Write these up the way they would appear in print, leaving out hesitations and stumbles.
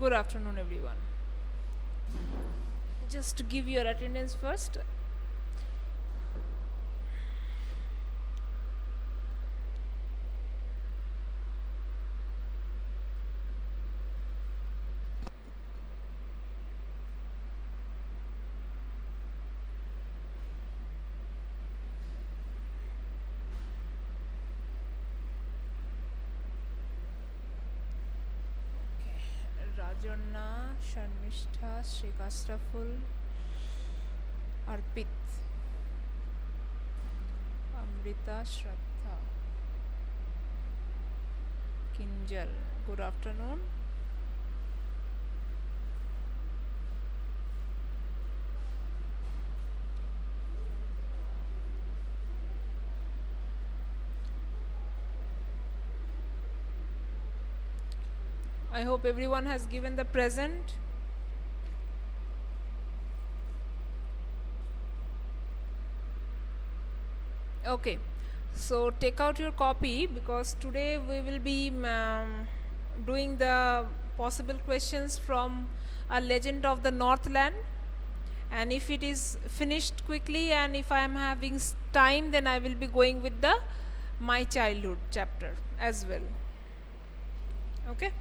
Good afternoon, everyone. Just to give your attendance first. Rajonna, Sharmishtha, Shrikastaful, Arpit, Amrita, Shraddha, Kinjal. Good afternoon. I hope everyone has given the present. Okay, so take out your copy because today we will be doing the possible questions from A Legend of the Northland, and if it is finished quickly and if I am having time, then I will be going with the My Childhood chapter as well. Okay.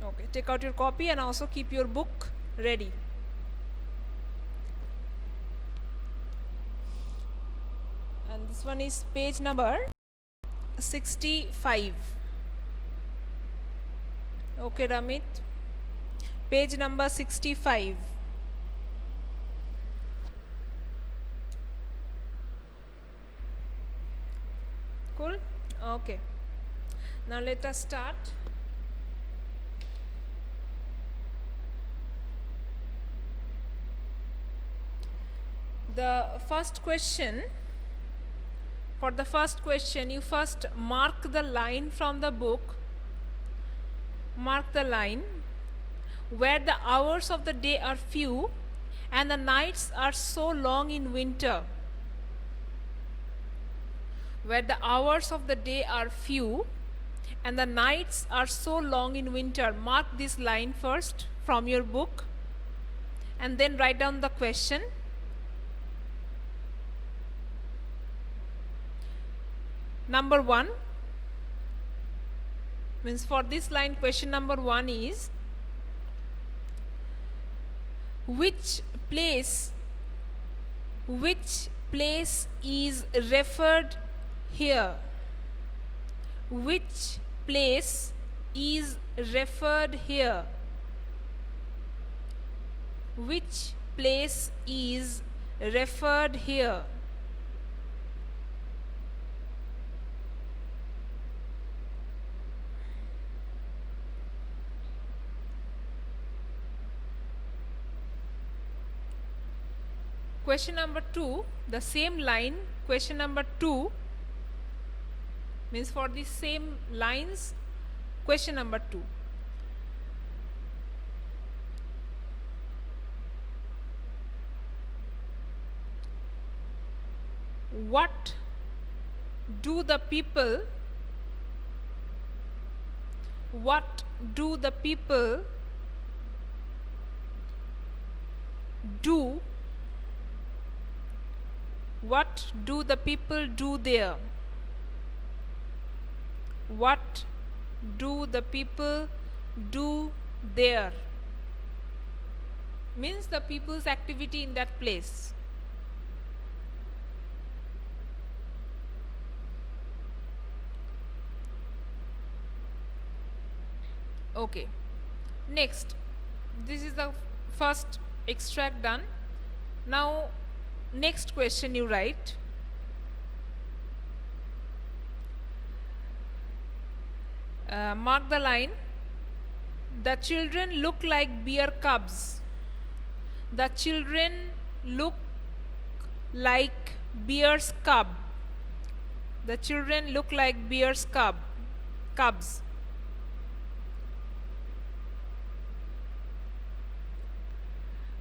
Okay, take out your copy and also keep your book ready. And this one is page number 65. Okay, Ramit. Page number 65. Cool? Okay. Now let us start. The first question, for the first question, you first mark the line from the book, mark the line where the hours of the day are few and the nights are so long in winter. Where the hours of the day are few and the nights are so long in winter. Mark this line first from your book and then write down the question. Number 1 means for this line, question number 1 is which place is referred here? Which place is referred here? Which place is referred here? Question number 2, the same line, question number 2 means for the same lines, question number 2. What do the people do? What do the people do there? What do the people do there? Means the people's activity in that place. Okay. Next, this is the first extract done. Now, next question you write. Mark the line. The children look like bear cubs. The children look like bear's cub. The children look like bear's cubs.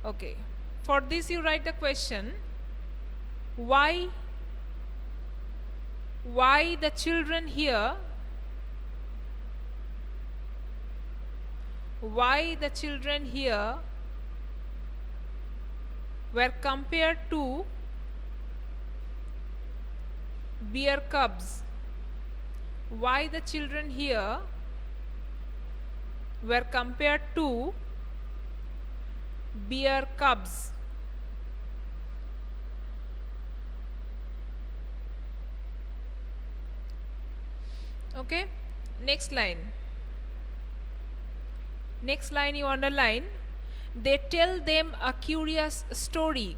Okay. For this you write the question. Why the children here why the children here were compared to bear cubs. Why the children here were compared to bear cubs. Okay, next line. Next line you underline. They tell them a curious story.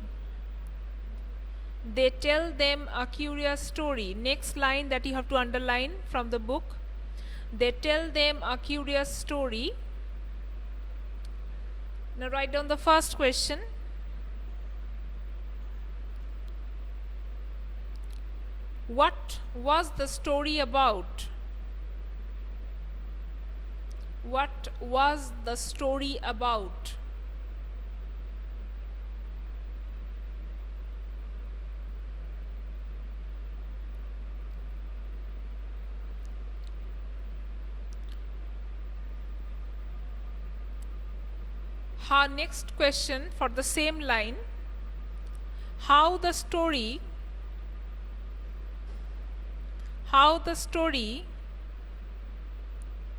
They tell them a curious story. Next line that you have to underline from the book. They tell them a curious story. Now write down the first question. What was the story about? What was the story about? Our next question for the same line. How the story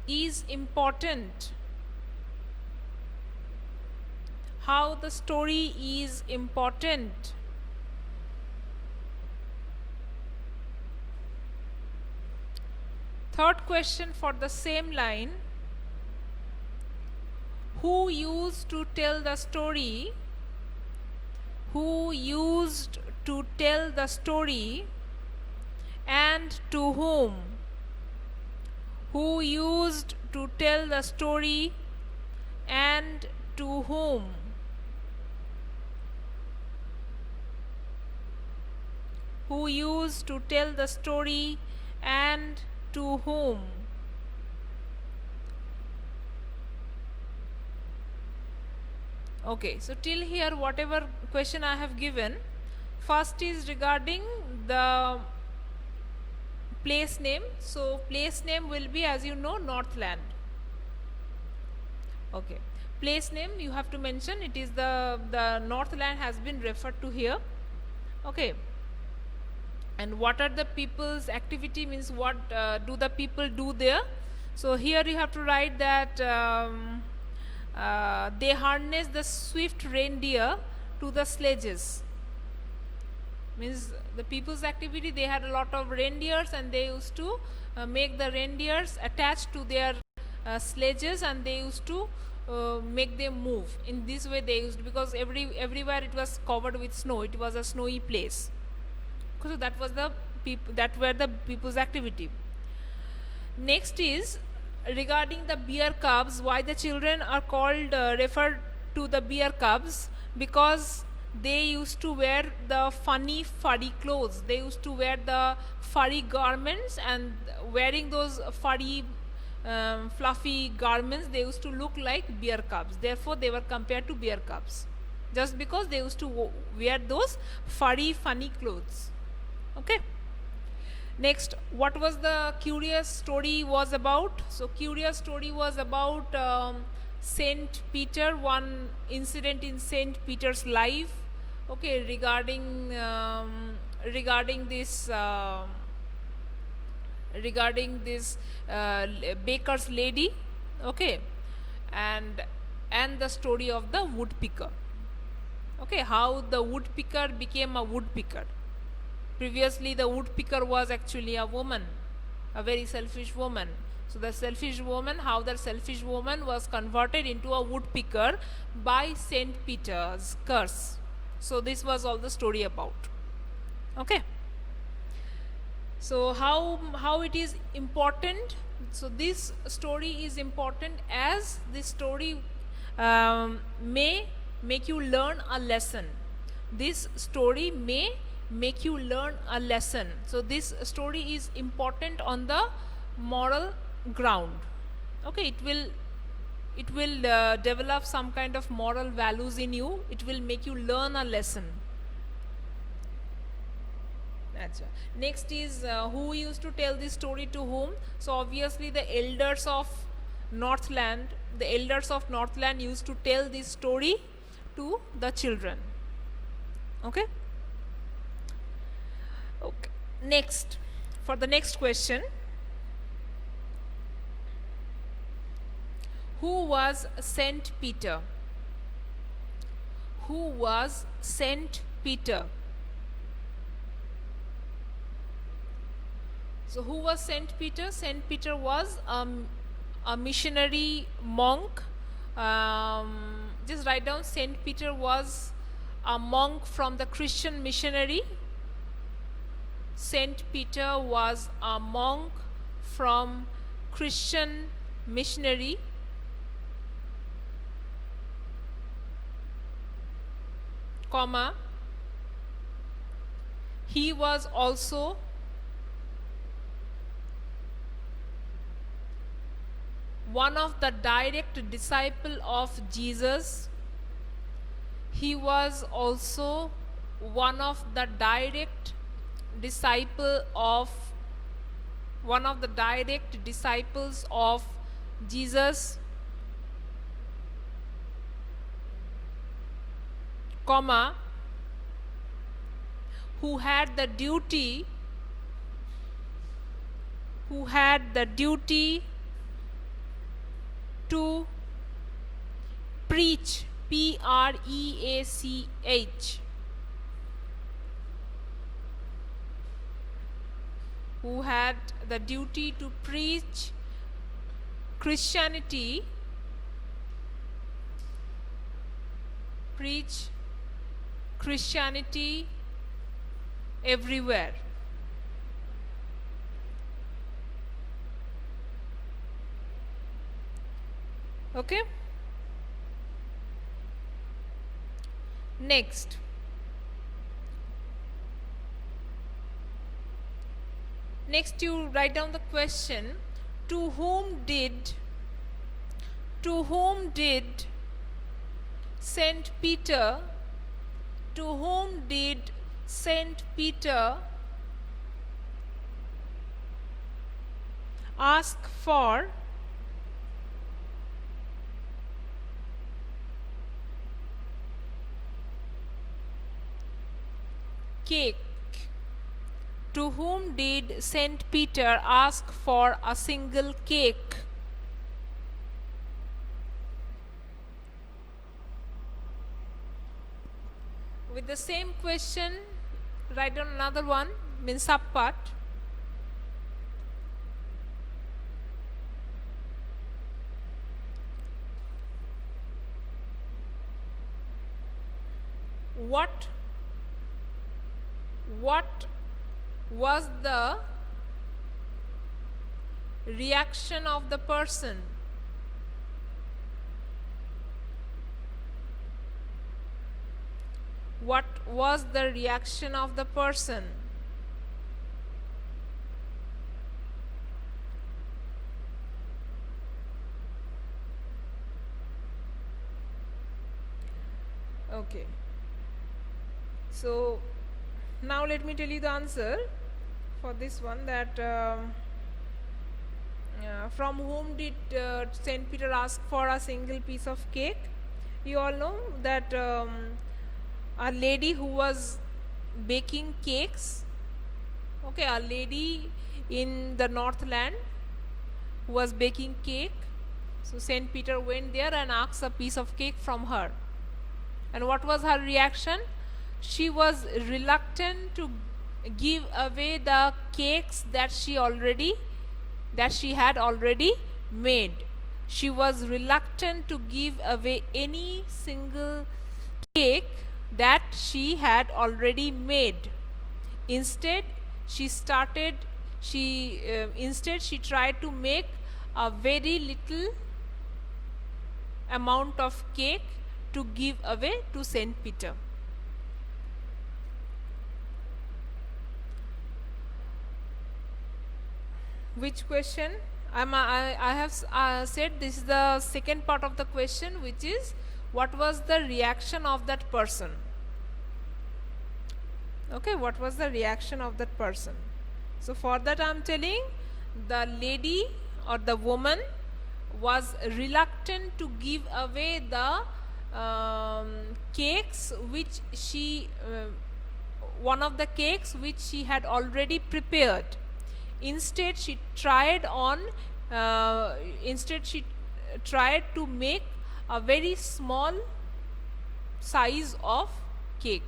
is important. How the story is important. Third question for the same line. Who used to tell the story? Who used to tell the story and to whom? Who used to tell the story and to whom? Who used to tell the story and to whom? Okay, so till here whatever question I have given, first is regarding the place name. So place name will be, as you know, Northland. Okay, place name you have to mention, it is the Northland has been referred to here. Okay, and what are the people's activity, means what do the people do there. So here you have to write that they harness the swift reindeer to the sledges. Means the people's activity, they had a lot of reindeers and they used to make the reindeers attached to their sledges, and they used to make them move. In this way they used, because everywhere it was covered with snow, it was a snowy place. So that was the that were the people's activity. Next is regarding the bear cubs. Why the children are called referred to the bear cubs? Because they used to wear the funny furry clothes. They used to wear the furry garments, and wearing those furry fluffy garments, they used to look like bear cubs. Therefore they were compared to bear cubs, just because they used to wear those furry funny clothes. Okay, next, what was the curious story was about? So curious story was about Saint Peter, one incident in Saint Peter's life. Okay, regarding this baker's lady. Okay, and the story of the woodpecker. Okay, how the woodpecker became a woodpecker. Previously the woodpecker was actually a woman, a very selfish woman. So the selfish woman, how the selfish woman was converted into a woodpecker by Saint Peter's curse. So this was all the story about. Okay, so how it is important? So this story is important as this story may make you learn a lesson. This story may make you learn a lesson. So this story is important on the moral ground. Okay, it will develop some kind of moral values in you. It will make you learn a lesson. Next is who used to tell this story to whom? So obviously the elders of Northland, the elders of Northland used to tell this story to the children. Okay? Okay. Next, for the next question, who was Saint Peter? Who was Saint Peter? So who was Saint Peter? Saint Peter was a missionary monk. Just write down, Saint Peter was a monk from the Christian missionary. Saint Peter was a monk from Christian missionary. Comma, he was also one of the direct disciple of Jesus. He was also one of the direct disciples of Jesus, comma, who had the duty to preach, Preach, who had the duty to preach Christianity, everywhere. Okay? Next, you write down the question, to whom did Saint Peter ask for cake? To whom did Saint Peter ask for a single cake? With the same question, write down another one, means subpart. What was the reaction of the person? What was the reaction of the person? Okay. So now let me tell you the answer for this one, that from whom did Saint Peter ask for a single piece of cake? You all know that a lady who was baking cakes, okay, a lady in the Northland who was baking cake. So Saint Peter went there and asked a piece of cake from her. And what was her reaction? She was reluctant to give away the cakes that she had already made. She was reluctant to give away any single cake that she had already made. Instead, she tried to make a very little amount of cake to give away to Saint Peter. Which question? I have said this is the second part of the question, which is what was the reaction of that person? Okay, what was the reaction of that person? So for that I am telling, the lady or the woman was reluctant to give away the cakes which she one of the cakes which she had already prepared. Instead she tried to make a very small size of cake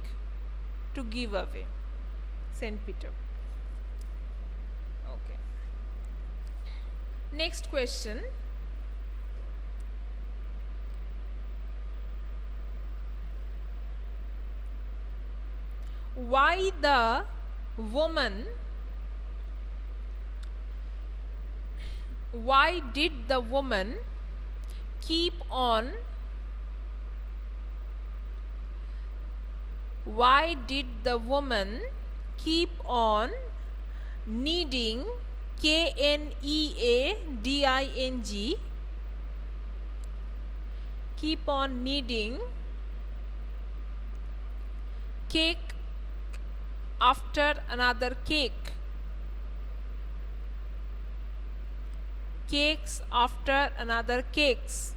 to give away. Saint Peter. Okay. Next question. Why did the woman keep on kneading, KNEADING, keep on kneading cake after another cake, cakes after another cakes?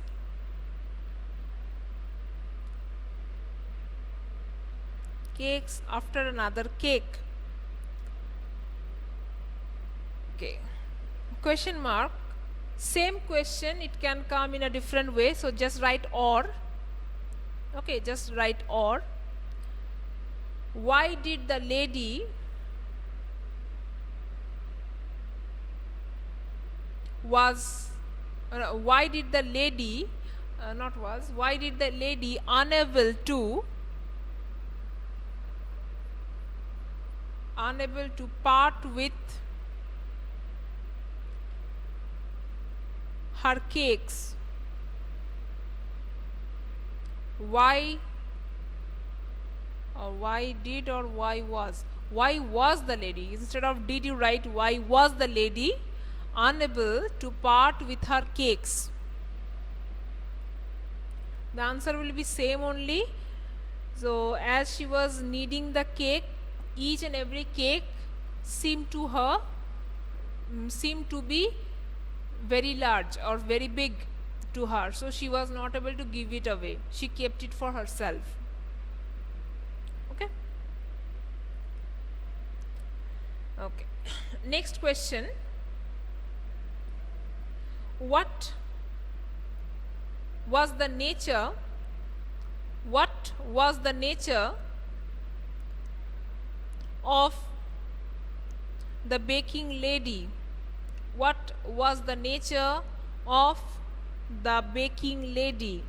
Cakes after another cake. Okay. Question mark. Same question, it can come in a different way, so just write or. Okay, just write or. Why did the lady why did the lady unable to part with her cakes? Why was the lady, instead of did you write why was the lady unable to part with her cakes? The answer will be same only. So as she was kneading the cake, each and every cake seemed to be very large or very big to her, so she was not able to give it away. She kept it for herself. Okay. Okay. Next question. What was the nature of the baking lady? What was the nature of the baking lady?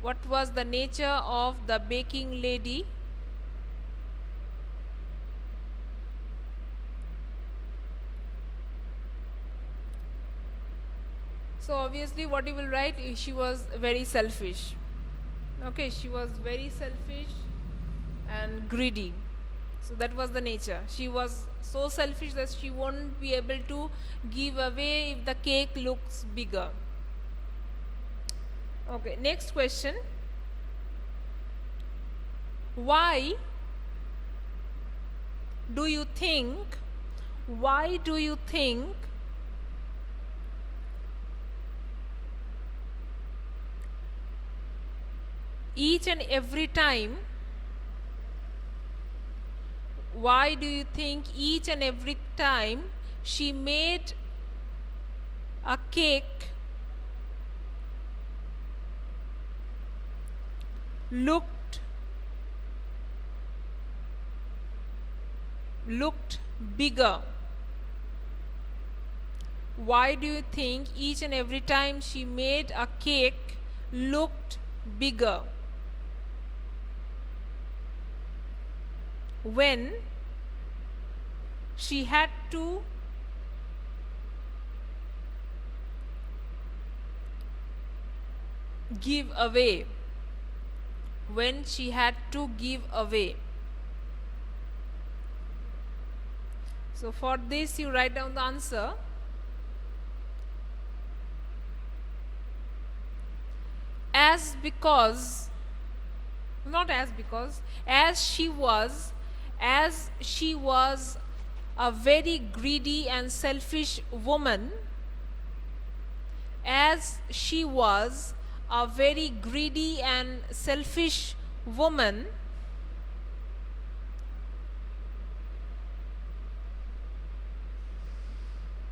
What was the nature of the baking lady? So obviously what you will write is she was very selfish. Okay, she was very selfish and greedy. So that was the nature. She was so selfish that she won't be able to give away if the cake looks bigger. Okay, next question. Why do you think each and every time she made a cake looked bigger? Why do you think each and every time she made a cake looked bigger when she had to give away? So for this you write down the answer. As she was a very greedy and selfish woman, she was not able to give away her cake. She was not able to give away her cake. So for this you write down the answer. As she was a very greedy and selfish woman, she was not able to give away her cake. So for this you write down the answer. As she was a very greedy and selfish woman, she was not able to give away her cake. So for this you write down the answer. as she was a very greedy and selfish woman,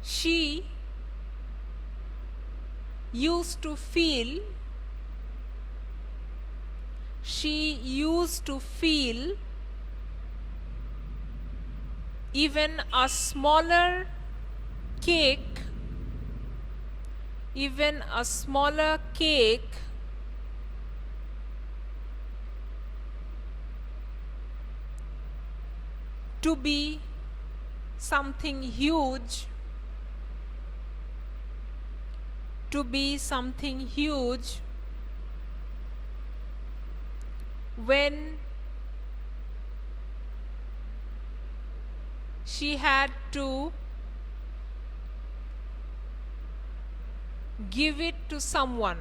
she used to feel even a smaller cake to be something huge, when she had to give it to someone,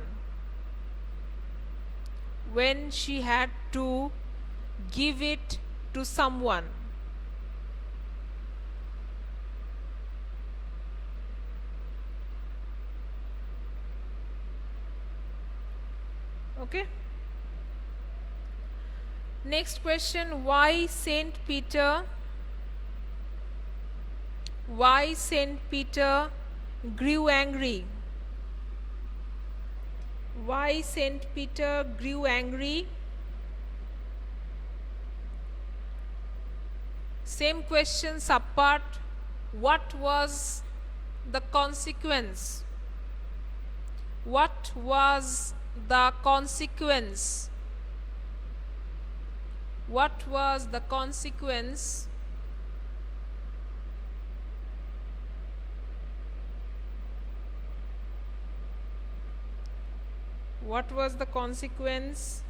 Okay. Next question, why Saint Peter grew angry? Why Saint Peter grew angry? Same questions apart. What was the consequence? What was the consequence? What was the consequence? What was the consequence?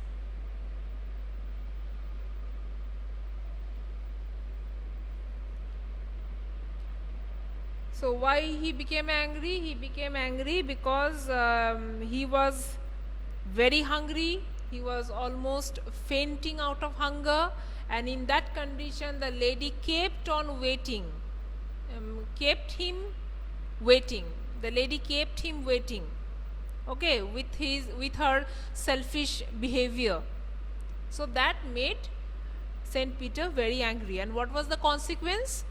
So why he became angry? He became angry because he was very hungry. He was almost fainting out of hunger, and in that condition the lady kept on waiting, The lady kept him waiting, okay, with her selfish behavior. So that made Saint Peter very angry. And what was the consequence?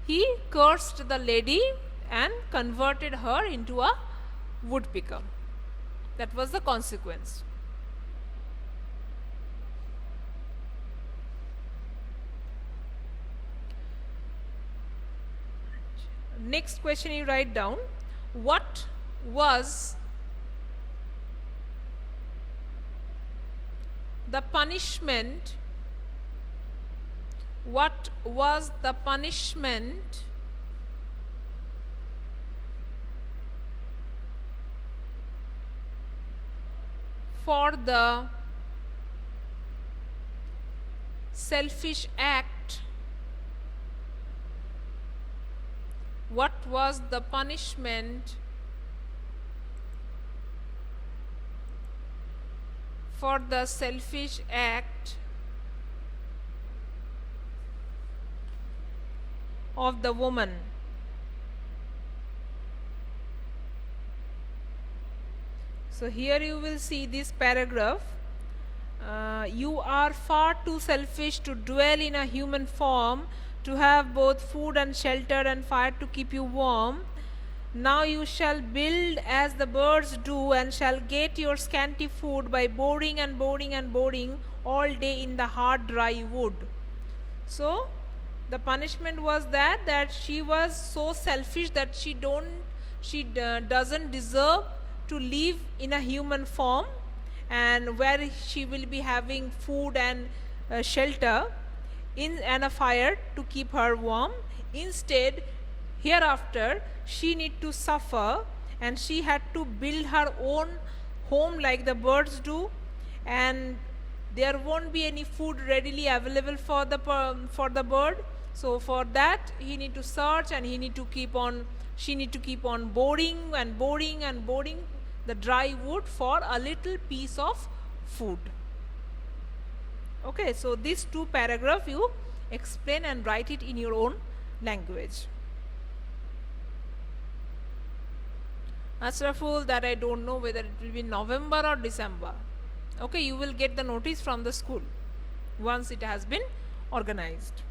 He cursed the lady and converted her into a woodpecker. That was the consequence. Next question you write down. What was the punishment? What was the punishment for the selfish act? What was the punishment for the selfish act of the woman? So here you will see this paragraph. You are far too selfish to dwell in a human form, to have both food and shelter and fire to keep you warm. Now you shall build as the birds do, and shall get your scanty food by boring and boring and boring all day in the hard dry wood. So the punishment was that she was so selfish that she doesn't deserve to live in a human form, and where she will be having food and shelter and a fire to keep her warm. Instead, hereafter she need to suffer, and she had to build her own home like the birds do, and there won't be any food readily available for the bird. So for that he need to search, and she need to keep on boring and boring and boring the dry wood for a little piece of food. Okay, so these two paragraphs you explain and write it in your own language. Ashraful, that I don't know whether it will be November or December. Okay, you will get the notice from the school once it has been organized.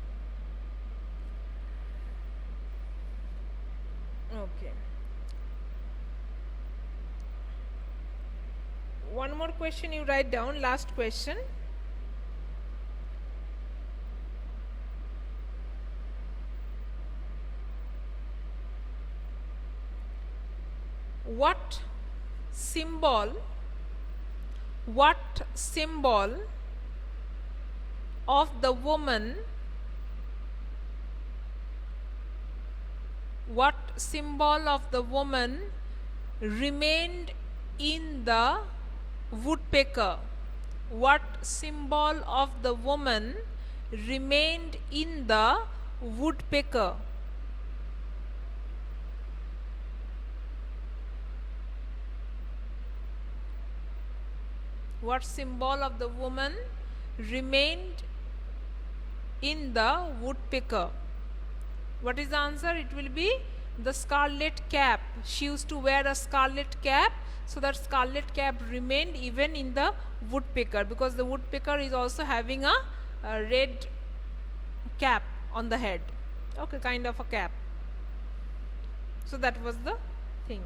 Okay. One more question you write down, last question. What symbol of the woman remained in the woodpecker? What symbol of the woman remained in the woodpecker? What symbol of the woman remained in the woodpecker? What is the answer? It will be the scarlet cap. She used to wear a scarlet cap, so that scarlet cap remained even in the woodpecker, because the woodpecker is also having a red cap on the head. Okay, kind of a cap. So that was the thing.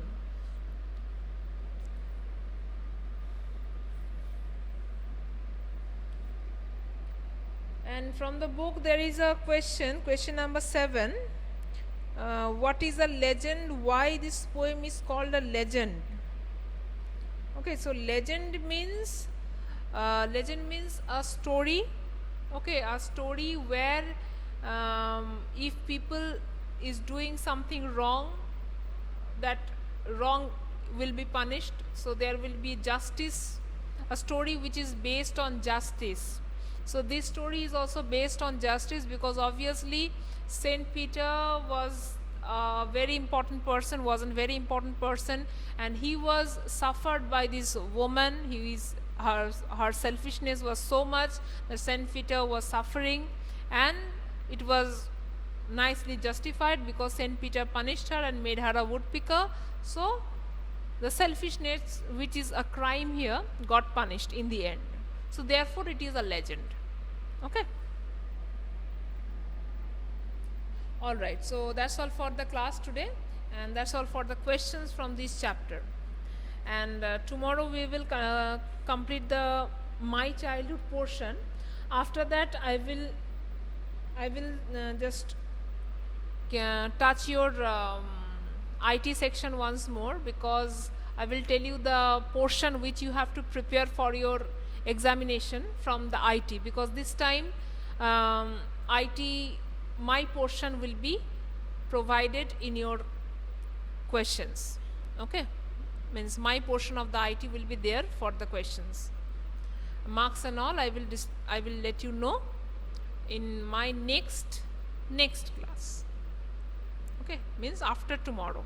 And from the book there is a question number 7. What is a legend? Why this poem is called a legend? Okay, so legend means a story. Okay, a story where if people is doing something wrong, that wrong will be punished, so there will be justice. A story which is based on justice. So this story is also based on justice, because obviously Saint Peter was a very important person, and he was suffered by this woman. Her selfishness was so much that Saint Peter was suffering, and it was nicely justified because Saint Peter punished her and made her a woodpecker. So the selfishness, which is a crime here, got punished in the end. So therefore it is a legend. Okay. All right, so that's all for the class today, and that's all for the questions from this chapter. And tomorrow we will complete the my childhood portion. After that I will just touch your IT section once more, because I will tell you the portion which you have to prepare for your examination from the IT, because this time IT, my portion will be provided in your questions. Okay, means my portion of the IT will be there for the questions. Marks and all I will let you know in my next class. Okay, means after tomorrow.